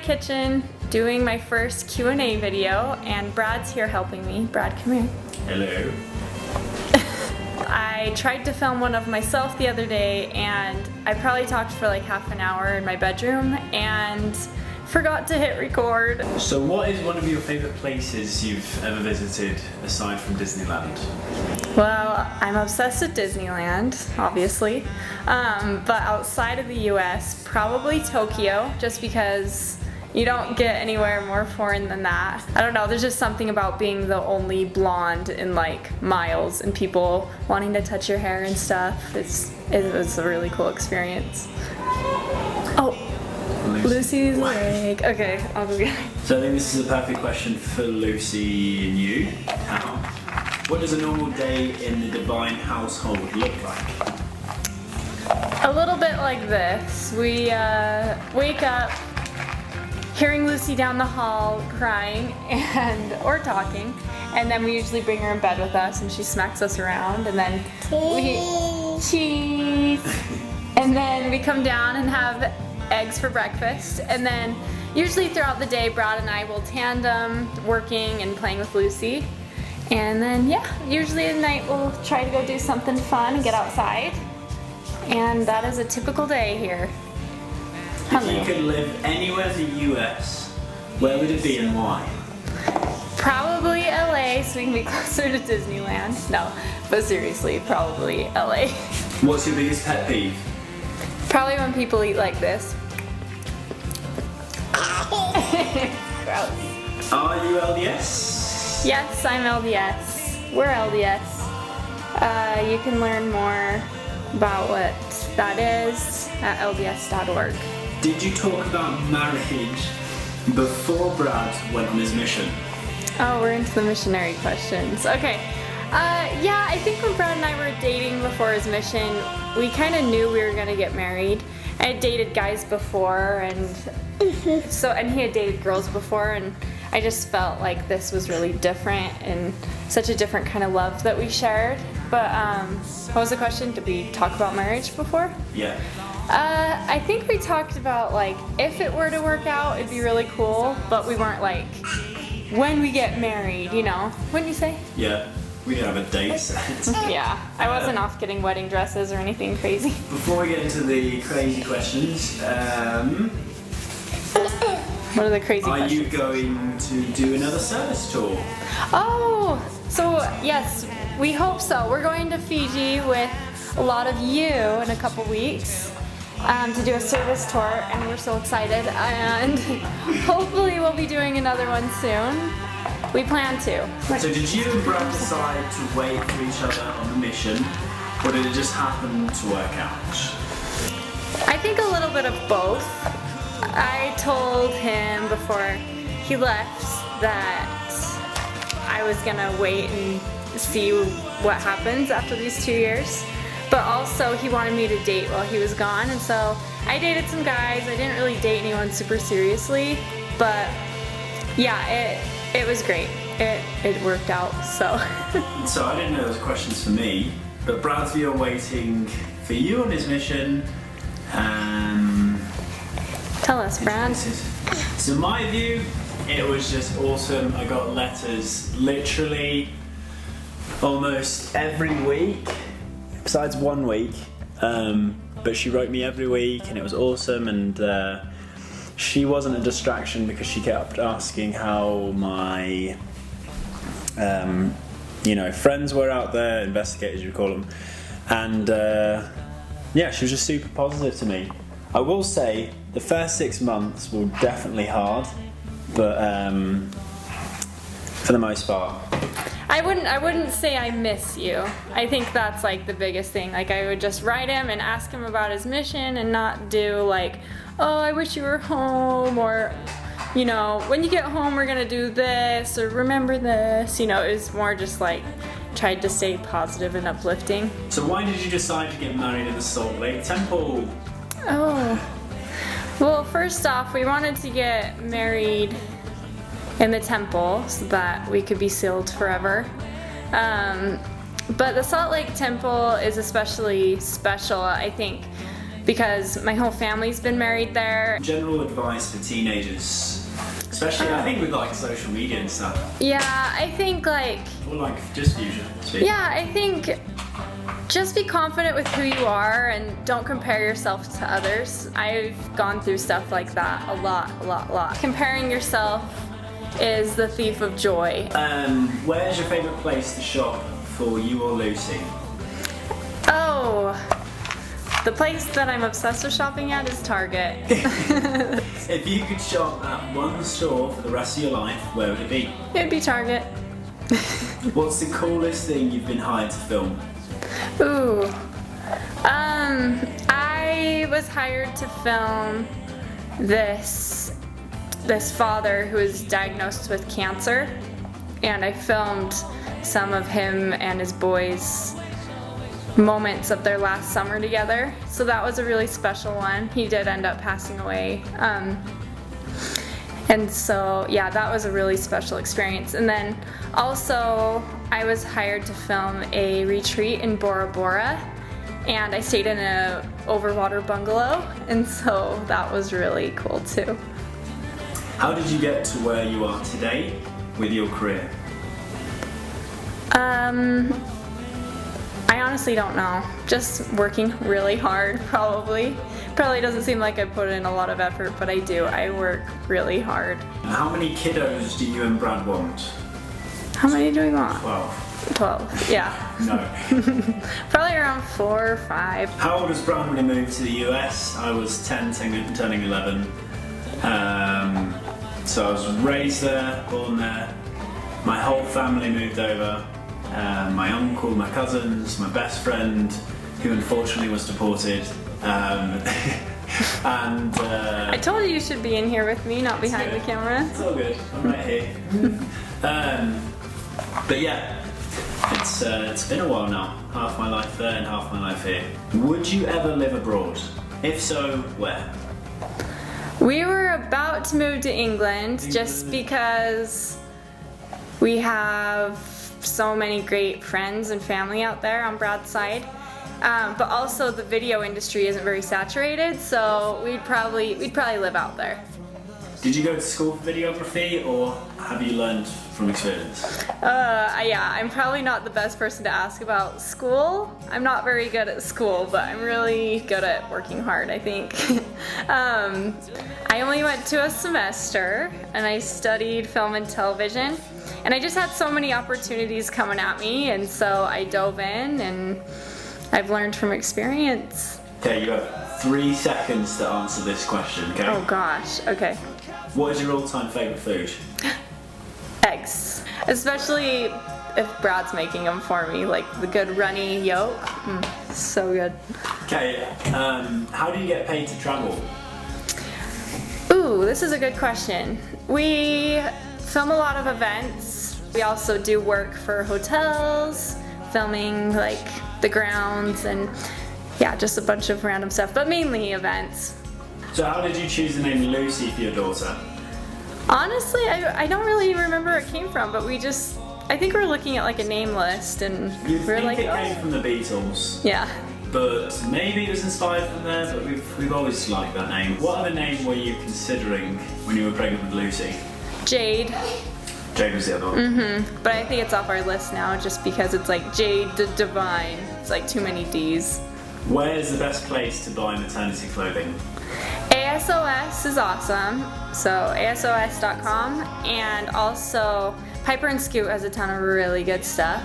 kitchen doing my first Q&A video, and Brad's here helping me. Brad, come here. Hello. I tried to film one of myself the other day, and I probably talked for like half an hour in my bedroom and forgot to hit record. So what is one of your favorite places you've ever visited aside from Disneyland? Well, I'm obsessed with Disneyland, obviously, but outside of the US, probably Tokyo, just because you don't get anywhere more foreign than that. I don't know, there's just something about being the only blonde in like miles and people wanting to touch your hair and stuff. It was a really cool experience. Oh, Lucy's awake. Okay, I'll go get her. So I think this is a perfect question for Lucy and you. How? What does a normal day in the Devine household look like? A little bit like this. We wake up hearing Lucy down the hall crying or talking, and then we usually bring her in bed with us and she smacks us around, and then and then we come down and have eggs for breakfast, and then usually throughout the day Brad and I will tandem working and playing with Lucy, and then yeah, usually at night we'll try to go do something fun and get outside, and that is a typical day here. If you could live anywhere in the US, where would it be and why? Probably LA, so we can be closer to Disneyland. No, but seriously, probably LA. What's your biggest pet peeve? Probably when people eat like this. Gross. Are you LDS? Yes, I'm LDS. We're LDS. You can learn more about what that is at lds.org. Did you talk about marriage before Brad went on his mission? Oh, we're into the missionary questions. Okay. Yeah, I think when Brad and I were dating before his mission, we kind of knew we were going to get married. I had dated guys before, and he had dated girls before, and I just felt like this was really different and such a different kind of love that we shared. But what was the question? Did we talk about marriage before? Yeah. I think we talked about like if it were to work out, it'd be really cool, but we weren't like when we get married, you know? Wouldn't you say? Yeah. We didn't have a date set. Yeah, I wasn't off getting wedding dresses or anything crazy. Before we get into the crazy questions, What are the crazy are questions? you going to do another service tour? Oh, so yes, we hope so. We're going to Fiji with a lot of you in a couple weeks to do a service tour, and we're so excited, and hopefully we'll be doing another one soon. We plan to. So did you and Brad decide to wait for each other on the mission, or did it just happen to work out? I think a little bit of both. I told him before he left that I was gonna wait and see what happens after these 2 years. But also he wanted me to date while he was gone, and so I dated some guys. I didn't really date anyone super seriously, but yeah, it was great. It worked out, so. So I didn't know there was questions for me, but Brad's view on waiting for you on his mission. Tell us, Brad. So my view, it was just awesome. I got letters literally almost every week, besides 1 week. But she wrote me every week, and it was awesome. And she wasn't a distraction because she kept asking how my friends were out there, investigators you call them, and yeah, she was just super positive to me. I will say the first 6 months were definitely hard, but for the most part. I wouldn't say I miss you. I think that's like the biggest thing. Like I would just write him and ask him about his mission and not do like, oh, I wish you were home, or you know, when you get home we're gonna do this, or remember this. You know, it was more just like tried to stay positive and uplifting. So why did you decide to get married in the Salt Lake Temple? Oh, well, first off, we wanted to get married in the temple so that we could be sealed forever. But the Salt Lake Temple is especially special, I think, because my whole family's been married there. General advice for teenagers, especially I think with like social media and stuff. Yeah, I think like... Or like just fusion. Yeah, I think just be confident with who you are and don't compare yourself to others. I've gone through stuff like that a lot. Comparing yourself is the thief of joy. Where's your favourite place to shop for you or Lucy? Oh, the place that I'm obsessed with shopping at is Target. If you could shop at one store for the rest of your life, where would it be? It'd be Target. What's the coolest thing you've been hired to film? Ooh, I was hired to film this father who was diagnosed with cancer, and I filmed some of him and his boys' moments of their last summer together. So that was a really special one. He did end up passing away. And so, yeah, that was a really special experience. And then also, I was hired to film a retreat in Bora Bora, and I stayed in a overwater bungalow, and so that was really cool too. How did you get to where you are today with your career? I honestly don't know. Just working really hard, probably. Probably doesn't seem like I put in a lot of effort, but I do. I work really hard. How many kiddos do you and Brad want? How many do we want? 12. Yeah. No. Probably around 4 or 5. How old was Brad when he moved to the US? I was 10, turning 11. So I was raised there, born there. My whole family moved over. My uncle, my cousins, my best friend, who unfortunately was deported. And I told you should be in here with me, not behind the camera. It's all good. I'm right here. But yeah, it's been a while now. Half my life there and half my life here. Would you ever live abroad? If so, where? We were about to move to England just because we have so many great friends and family out there on Brad's side. But also the video industry isn't very saturated, so we'd probably live out there. Did you go to school for videography, or have you learned from experience? Yeah, I'm probably not the best person to ask about school. I'm not very good at school, but I'm really good at working hard, I think. I only went to a semester, and I studied film and television, and I just had so many opportunities coming at me, and so I dove in, and I've learned from experience. Okay, you have 3 seconds to answer this question, okay? Oh gosh, okay. What is your all-time favourite food? Eggs. Especially if Brad's making them for me, like the good runny yolk. So good. Okay, how do you get paid to travel? Ooh, this is a good question. We film a lot of events. We also do work for hotels, filming like the grounds and yeah, just a bunch of random stuff, but mainly events. So how did you choose the name Lucy for your daughter? Honestly, I don't really remember where it came from, but I think we're looking at like a name list and You'd we're think like, it came from the Beatles. Yeah. But maybe it was inspired from there, but we've always liked that name. What other name were you considering when you were pregnant with Lucy? Jade. Jade was the other one. But I think it's off our list now just because it's like Jade Devine. It's like too many D's. Where's the best place to buy maternity clothing? ASOS is awesome, so ASOS.com, and also Piper and Scoot has a ton of really good stuff,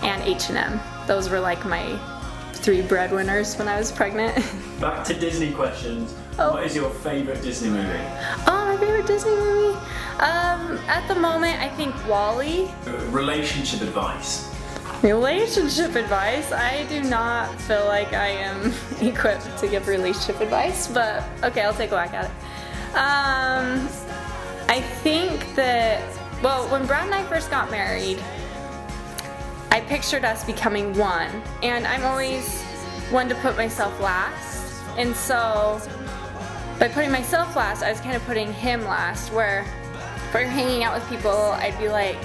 and H&M. Those were like my 3 breadwinners when I was pregnant. Back to Disney questions. Oh. What is your favourite Disney movie? Oh, my favorite Disney movie? At the moment, I think WALL-E. Relationship advice. Relationship advice? I do not feel like I am equipped to give relationship advice, but okay, I'll take a whack at it. I think that, well, when Brad and I first got married, I pictured us becoming one, and I'm always one to put myself last, and so by putting myself last, I was kind of putting him last, where if we're hanging out with people, I'd be like,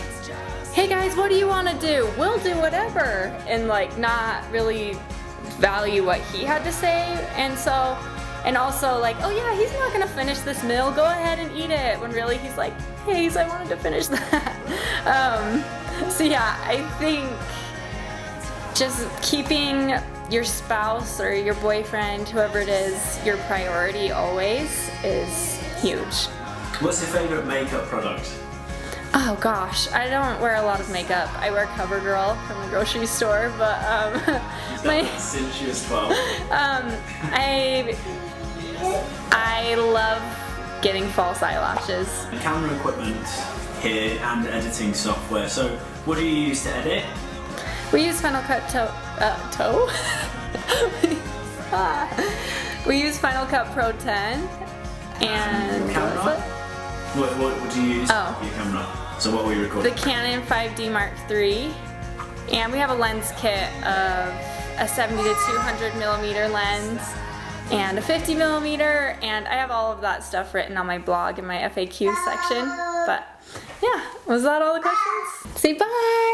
hey guys, what do you want to do? We'll do whatever. And like not really value what he had to say, and so, and also like, oh yeah, he's not gonna finish this meal, go ahead and eat it, when really he's like, hey, I wanted to finish that. So yeah, I think just keeping your spouse or your boyfriend, whoever it is, your priority always is huge. What's your favorite makeup product? Oh gosh, I don't wear a lot of makeup. I wear CoverGirl from the grocery store, but Since she was 12. I love getting false eyelashes. Camera equipment here and editing software. So what do you use to edit? We use Final Cut We use Final Cut Pro 10 and camera? What do you use Oh. for your camera? So what were you recording? The Canon 5D Mark III, and we have a lens kit of a 70 to 200 millimeter lens and a 50 millimeter, and I have all of that stuff written on my blog in my FAQ section. But yeah, was that all the questions? Say bye!